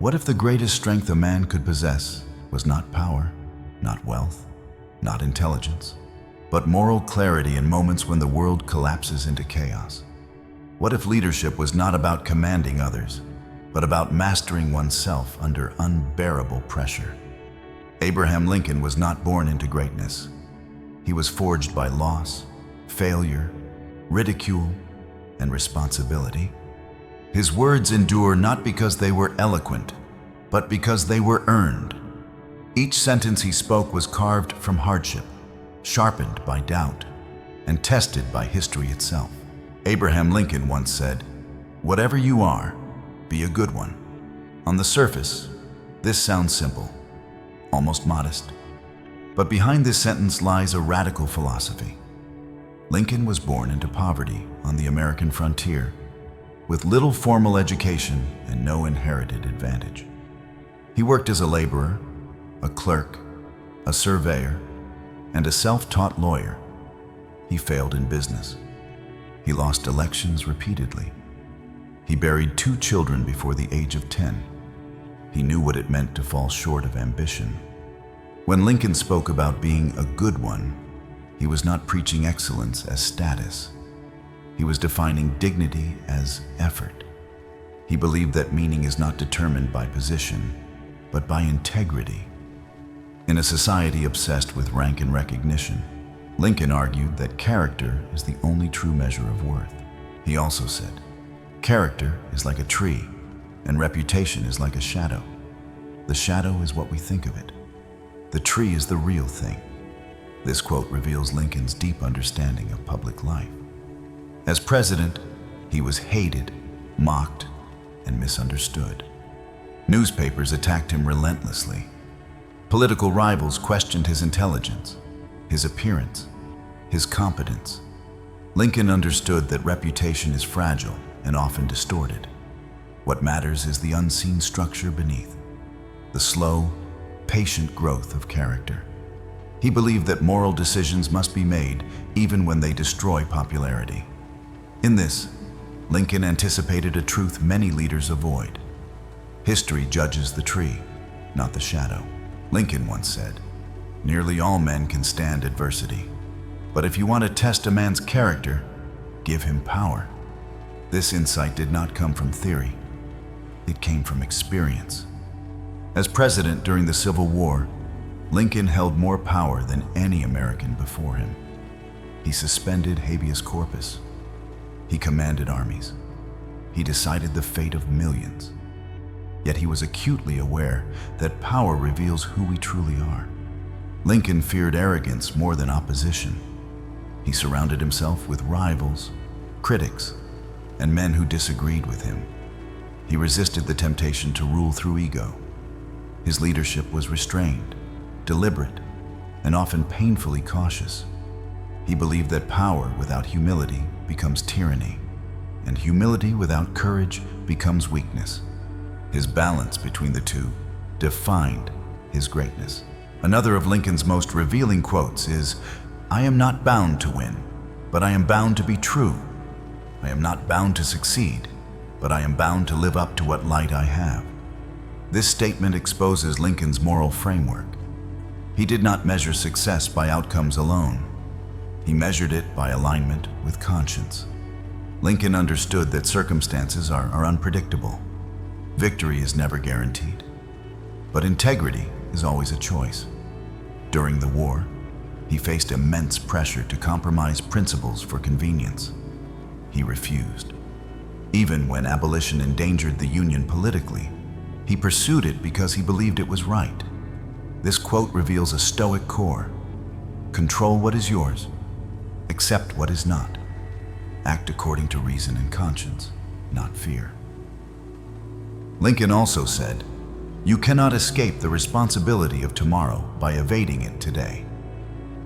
What if the greatest strength a man could possess was not power, not wealth, not intelligence, but moral clarity in moments when the world collapses into chaos? What if leadership was not about commanding others, but about mastering oneself under unbearable pressure? Abraham Lincoln was not born into greatness. He was forged by loss, failure, ridicule, and responsibility. His words endure not because they were eloquent, but because they were earned. Each sentence he spoke was carved from hardship, sharpened by doubt, and tested by history itself. Abraham Lincoln once said, "Whatever you are, be a good one." On the surface, this sounds simple, almost modest. But behind this sentence lies a radical philosophy. Lincoln was born into poverty on the American frontier, with little formal education and no inherited advantage. He worked as a laborer, a clerk, a surveyor, and a self-taught lawyer. He failed in business. He lost elections repeatedly. He buried 2 children before the age of 10. He knew what it meant to fall short of ambition. When Lincoln spoke about being a good one, he was not preaching excellence as status. He was defining dignity as effort. He believed that meaning is not determined by position, but by integrity. In a society obsessed with rank and recognition, Lincoln argued that character is the only true measure of worth. He also said, "Character is like a tree, and reputation is like a shadow. The shadow is what we think of it. The tree is the real thing." This quote reveals Lincoln's deep understanding of public life. As president, he was hated, mocked, and misunderstood. Newspapers attacked him relentlessly. Political rivals questioned his intelligence, his appearance, his competence. Lincoln understood that reputation is fragile and often distorted. What matters is the unseen structure beneath, the slow, patient growth of character. He believed that moral decisions must be made even when they destroy popularity. In this, Lincoln anticipated a truth many leaders avoid. History judges the tree, not the shadow. Lincoln once said, "Nearly all men can stand adversity, but if you want to test a man's character, give him power." This insight did not come from theory. It came from experience. As president during the Civil War, Lincoln held more power than any American before him. He suspended habeas corpus. He commanded armies. He decided the fate of millions. Yet he was acutely aware that power reveals who we truly are. Lincoln feared arrogance more than opposition. He surrounded himself with rivals, critics, and men who disagreed with him. He resisted the temptation to rule through ego. His leadership was restrained, deliberate, and often painfully cautious. He believed that power without humility becomes tyranny, and humility without courage becomes weakness. His balance between the two defined his greatness. Another of Lincoln's most revealing quotes is, "I am not bound to win, but I am bound to be true. I am not bound to succeed, but I am bound to live up to what light I have." This statement exposes Lincoln's moral framework. He did not measure success by outcomes alone. He measured it by alignment with conscience. Lincoln understood that circumstances are unpredictable. Victory is never guaranteed, but integrity is always a choice. During the war, he faced immense pressure to compromise principles for convenience. He refused. Even when abolition endangered the Union politically, he pursued it because he believed it was right. This quote reveals a stoic core. Control what is yours, accept what is not. Act according to reason and conscience, not fear. Lincoln also said, "You cannot escape the responsibility of tomorrow by evading it today."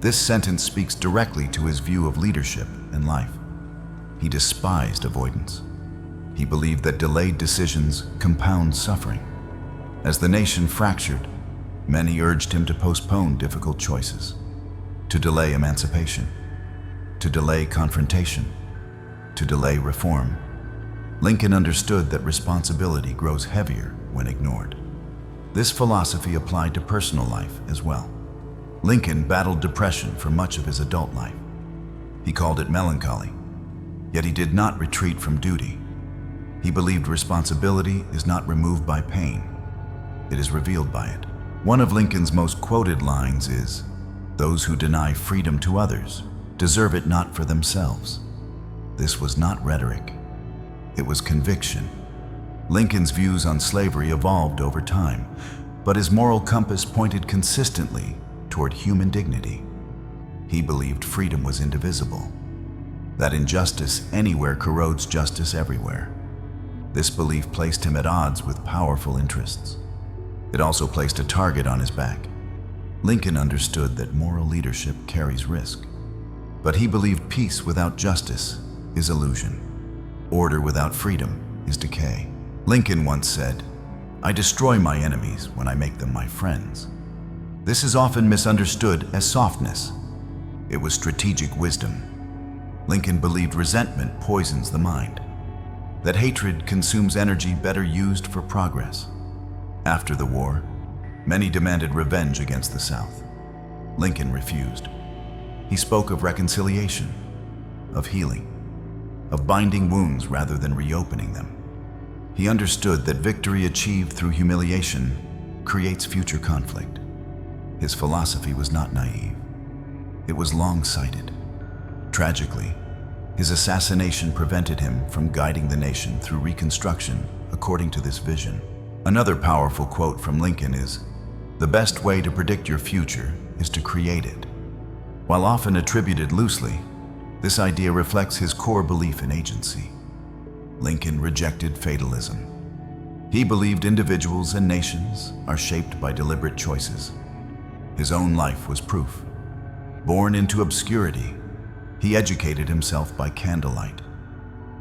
This sentence speaks directly to his view of leadership and life. He despised avoidance. He believed that delayed decisions compound suffering. As the nation fractured, many urged him to postpone difficult choices, to delay emancipation, to delay confrontation, to delay reform. Lincoln understood that responsibility grows heavier when ignored. This philosophy applied to personal life as well. Lincoln battled depression for much of his adult life. He called it melancholy, yet he did not retreat from duty. He believed responsibility is not removed by pain, it is revealed by it. One of Lincoln's most quoted lines is, "Those who deny freedom to others deserve it not for themselves." This was not rhetoric, it was conviction. Lincoln's views on slavery evolved over time, but his moral compass pointed consistently toward human dignity. He believed freedom was indivisible, that injustice anywhere corrodes justice everywhere. This belief placed him at odds with powerful interests. It also placed a target on his back. Lincoln understood that moral leadership carries risk, but he believed peace without justice is illusion. Order without freedom is decay. Lincoln once said, "I destroy my enemies when I make them my friends." This is often misunderstood as softness. It was strategic wisdom. Lincoln believed resentment poisons the mind, that hatred consumes energy better used for progress. After the war, many demanded revenge against the South. Lincoln refused. He spoke of reconciliation, of healing, of binding wounds rather than reopening them. He understood that victory achieved through humiliation creates future conflict. His philosophy was not naive. It was long-sighted. Tragically, his assassination prevented him from guiding the nation through Reconstruction according to this vision. Another powerful quote from Lincoln is, "The best way to predict your future is to create it." While often attributed loosely, this idea reflects his core belief in agency. Lincoln rejected fatalism. He believed individuals and nations are shaped by deliberate choices. His own life was proof. Born into obscurity, he educated himself by candlelight.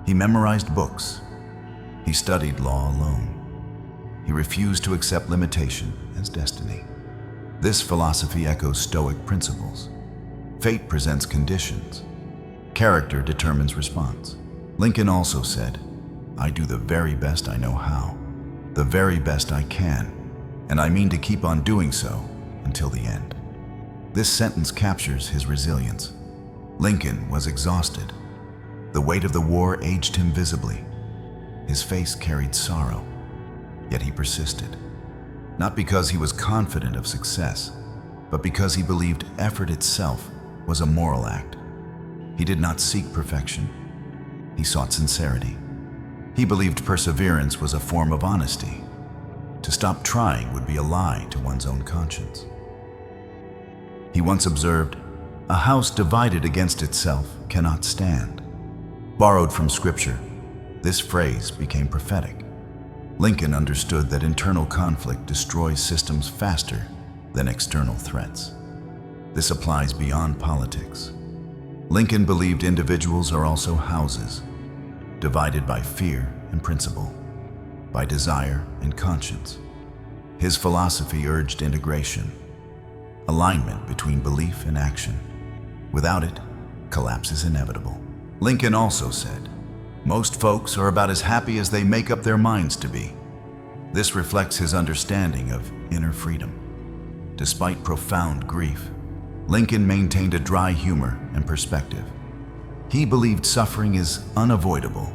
He memorized books. He studied law alone. He refused to accept limitation as destiny. This philosophy echoes Stoic principles. Fate presents conditions. Character determines response. Lincoln also said, "I do the very best I know how, the very best I can, and I mean to keep on doing so until the end." This sentence captures his resilience. Lincoln was exhausted. The weight of the war aged him visibly. His face carried sorrow, yet he persisted. Not because he was confident of success, but because he believed effort itself was a moral act. He did not seek perfection. He sought sincerity. He believed perseverance was a form of honesty. To stop trying would be a lie to one's own conscience. He once observed, "A house divided against itself cannot stand." Borrowed from Scripture, this phrase became prophetic. Lincoln understood that internal conflict destroys systems faster than external threats. This applies beyond politics. Lincoln believed individuals are also houses, divided by fear and principle, by desire and conscience. His philosophy urged integration, alignment between belief and action. Without it, collapse is inevitable. Lincoln also said, "Most folks are about as happy as they make up their minds to be." This reflects his understanding of inner freedom. Despite profound grief, Lincoln maintained a dry humor and perspective. He believed suffering is unavoidable,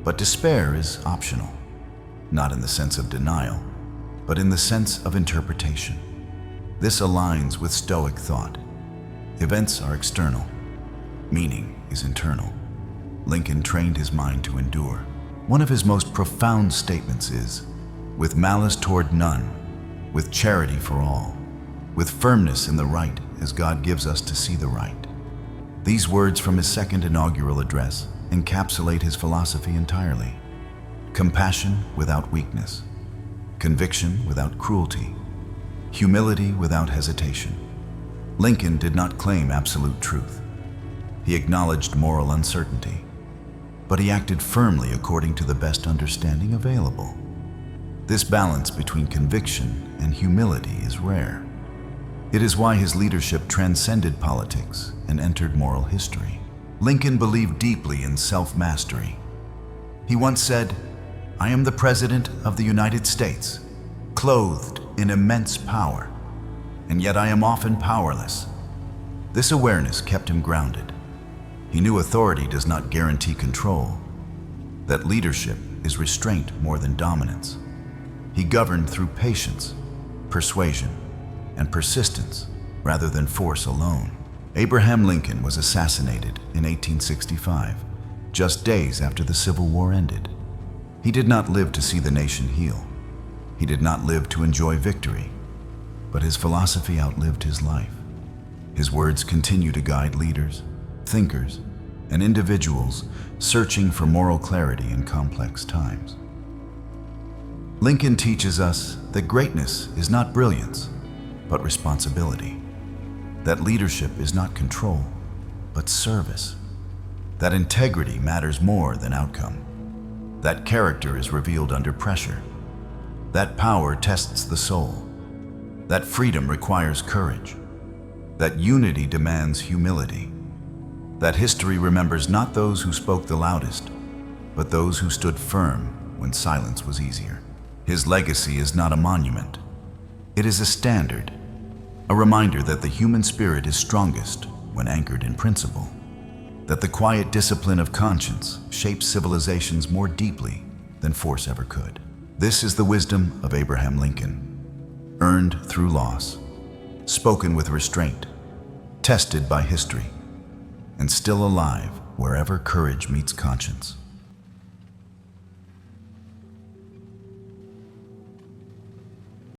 but despair is optional, not in the sense of denial, but in the sense of interpretation. This aligns with Stoic thought. Events are external, meaning is internal. Lincoln trained his mind to endure. One of his most profound statements is, "With malice toward none, with charity for all, with firmness in the right as God gives us to see the right." These words from his second inaugural address encapsulate his philosophy entirely. Compassion without weakness, conviction without cruelty, humility without hesitation. Lincoln did not claim absolute truth. He acknowledged moral uncertainty, but he acted firmly according to the best understanding available. This balance between conviction and humility is rare. It is why his leadership transcended politics and entered moral history. Lincoln believed deeply in self-mastery. He once said, "I am the President of the United States, clothed in immense power, and yet I am often powerless." This awareness kept him grounded. He knew authority does not guarantee control, that leadership is restraint more than dominance. He governed through patience, persuasion, and persistence rather than force alone. Abraham Lincoln was assassinated in 1865, just days after the Civil War ended. He did not live to see the nation heal. He did not live to enjoy victory, but his philosophy outlived his life. His words continue to guide leaders, thinkers, and individuals searching for moral clarity in complex times. Lincoln teaches us that greatness is not brilliance, but responsibility. That leadership is not control, but service. That integrity matters more than outcome. That character is revealed under pressure. That power tests the soul. That freedom requires courage. That unity demands humility. That history remembers not those who spoke the loudest, but those who stood firm when silence was easier. His legacy is not a monument. It is a standard, a reminder that the human spirit is strongest when anchored in principle, that the quiet discipline of conscience shapes civilizations more deeply than force ever could. This is the wisdom of Abraham Lincoln, earned through loss, spoken with restraint, tested by history, and still alive wherever courage meets conscience.